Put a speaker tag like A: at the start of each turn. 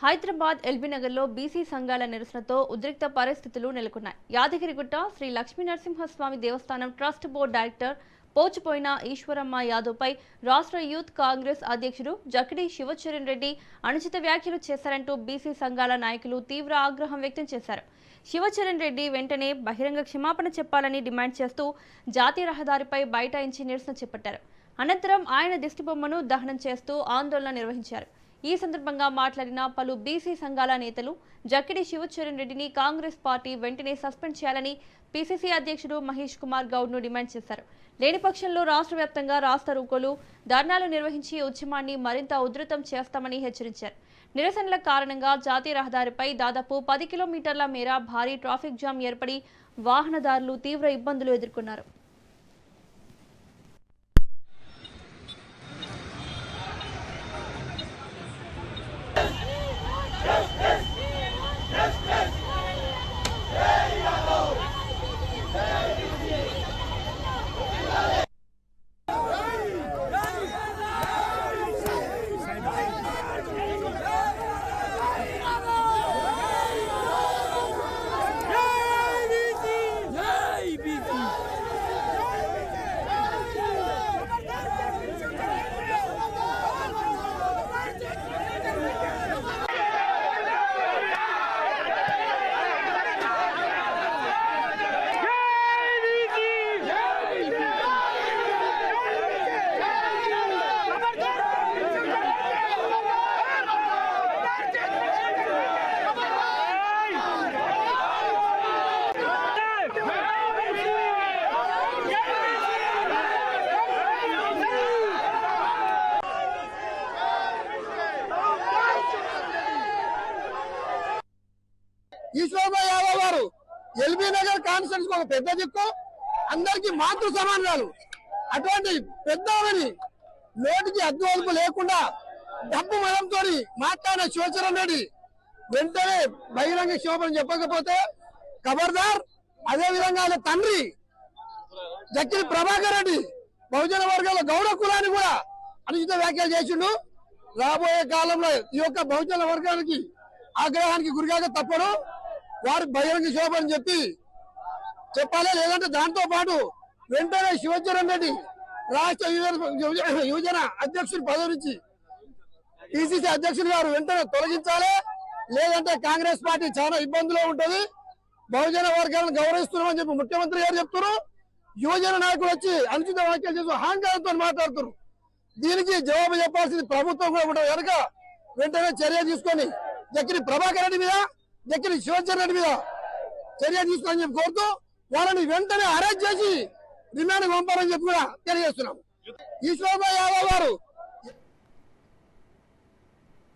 A: Hyderabad ఎల్బీనగర్లో BC సంఘాల నిరసనతో ఉద్రిక్త పరిస్థితులు నెలకొన్నాయి. యాదగిరిగుట్ట శ్రీ లక్ష్మీనరసింహస్వామి దేవస్థానం ట్రస్ట్ బోర్డు డైరెక్టర్ పోచిపోయిన ఈశ్వరమ్మ యాదవ్పై రాష్ట్ర యూత్ కాంగ్రెస్ అధ్యక్షుడు జకిడి శివచరణ్ రెడ్డి అనుచిత వ్యాఖ్యలు చేశారంటూ బీసీ సంఘాల నాయకులు తీవ్ర ఆగ్రహం వ్యక్తం చేశారు. శివచరణ్ రెడ్డి వెంటనే బహిరంగ క్షమాపణ చెప్పాలని డిమాండ్ చేస్తూ జాతీయ రహదారిపై బైఠాయించి నిరసన చేపట్టారు. అనంతరం ఆయన దిష్టిబొమ్మను దహనం చేస్తూ ఆందోళన నిర్వహించారు. ఈ సందర్భంగా మాట్లాడిన పలు బీసీ సంఘాల నేతలు జకిడి శివచరణ్ రెడ్డిని కాంగ్రెస్ పార్టీ వెంటనే సస్పెండ్ చేయాలని పీసీసీ అధ్యక్షుడు మహేష్ కుమార్ గౌడ్ను డిమాండ్ చేశారు. లేని పక్షంలో రాష్ట్ర వ్యాప్తంగా రాస్తారోకోలు, ధర్నాలు నిర్వహించి ఉద్యమాన్ని మరింత ఉధృతం చేస్తామని హెచ్చరించారు. నిరసనల కారణంగా జాతీయ రహదారిపై దాదాపు 10 కిలోమీటర్ల మేర భారీ ట్రాఫిక్ జామ్ ఏర్పడి వాహనదారులు తీవ్ర ఇబ్బందులు ఎదుర్కొన్నారు.
B: ఈశ్వరమ్మ యాదవ్ గారు ఎల్బీనగర్ కాన్స్టిట్యూన్సీ ఒక పెద్ద దిక్కు, అందరికి మాతృ సమానాలు. అటువంటి పెద్దవారిని నోటికి అద్దువలుపు లేకుండా డబ్బు మనంతో మాట్లాడిన శివచరణ్ రెడ్డి వెంటనే బహిరంగ క్షమాపణ చెప్పకపోతే ఖబర్దార్. అదే విధంగా ఆయన తండ్రి జక్కిడి ప్రభాకర్ రెడ్డి బహుజన వర్గాల గౌడ కులాన్ని కూడా అనుచిత వ్యాఖ్యలు చేసిండు. రాబోయే కాలంలో ఈ యొక్క బహుజన వర్గానికి ఆగ్రహానికి గురికాక తప్పడు. వారు బహిరంగ క్షమాపణ చెప్పాలి. లేదంటే దాంతో పాటు వెంటనే శివచరణ్ రెడ్డి రాష్ట్ర యువజన అధ్యక్షుడి పదవి నుంచి పిసిసి అధ్యక్షుడు గారు వెంటనే తొలగించాలి. లేదంటే కాంగ్రెస్ పార్టీ చాలా ఇబ్బందులో ఉంటది. బహుజన వర్గాలను గౌరవిస్తున్నామని చెప్పి ముఖ్యమంత్రి గారు చెప్తున్నారు. యువజన నాయకులు వచ్చి అనుచిత వ్యాఖ్యలు చేస్తూ అహంకారంతో మాట్లాడుతున్నారు. దీనికి జవాబు చెప్పాల్సింది ప్రభుత్వం కూడా ఉండదు కనుక వెంటనే చర్య తీసుకొని జక్కిడి ప్రభాకర్ రెడ్డి మీద, జక్కిడి శివచరణ్ రెడ్డి మీద చర్య తీసుకోని చెప్పి కోరుతూ వాళ్ళని వెంటనే అరెస్ట్ చేసి రిమాండ్ పంపాలని చెప్పి కూడా తెలియజేస్తున్నాం. ఈశ్వరమ్మ యాదవ్ గారు